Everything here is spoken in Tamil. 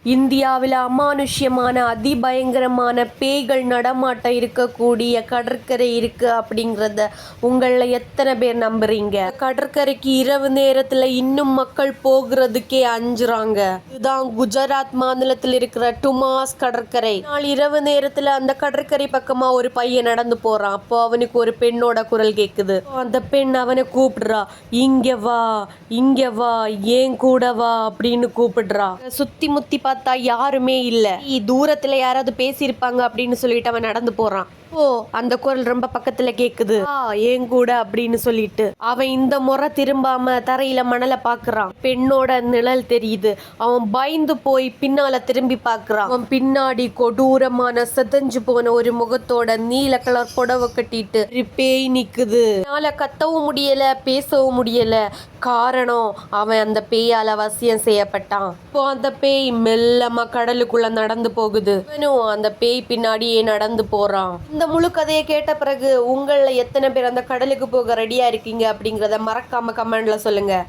இந்தியாவில் அமானுஷ்யமான அதிபயங்கரமான பேய்கள் நடமாட்டம் இருக்கக்கூடிய கடற்கரை இருக்கு அப்படிங்கிறத உங்களில் எத்தனை பேர் நம்புறீங்க? கடற்கரைக்கு இரவு நேரத்தில் இன்னும் மக்கள் போகிறதுக்கே அஞ்சுறாங்க. இதுதான் குஜராத் மாநிலத்தில் இருக்கிற டுமாஸ் கடற்கரை. நாள் இரவு நேரத்தில் அந்த கடற்கரை பக்கமா ஒரு பையன் நடந்து போறான். அப்போ அவனுக்கு ஒரு பெண்ணோட குரல் கேட்குது. அந்த பெண் அவனை கூப்பிடுறா, இங்க வா, இங்க வா, ஏன் கூட வா அப்படின்னு கூப்பிடுறா. சுத்தி முத்தி பார்த்தா யாருமே இல்ல. தூரத்துல யாராவது பேசியிருப்பாங்க அப்படின்னு சொல்லிட்டு அவன் நடந்து போறான். ஓ, அந்த குரல் ரொம்ப பக்கத்துல கேக்குது. ஏன் கூட அப்படின்னு சொல்லிட்டு அவன் இந்த முறை திரும்பாம தரையில மணல பாக்குறான். பெண்ணோட நிழல் தெரியுது. அவன் பயந்து போய் பின்னால திரும்பி பாக்குறான். அவன் பின்னாடி கொடூரமான செதஞ்சு போன ஒரு முகத்தோட நீல கலர் புடவை கட்டிட்டு ஒரு பேய் நிக்குது. என்னால கத்தவும் முடியல, பேசவும் முடியல. காரணம், அவன் அந்த பேயால வசியம் செய்யப்பட்டான். இப்போ அந்த பேய் மெல்லமா கடலுக்குள்ள நடந்து போகுது. அவனும் அந்த பேய் பின்னாடியே நடந்து போறான். இந்த முழு கதையை கேட்ட பிறகு உங்கள எத்தனை பேர் அந்த கடலுக்கு போக ரெடியா இருக்கீங்க அப்படிங்கிறத மறக்காம கமெண்ட்ல சொல்லுங்க.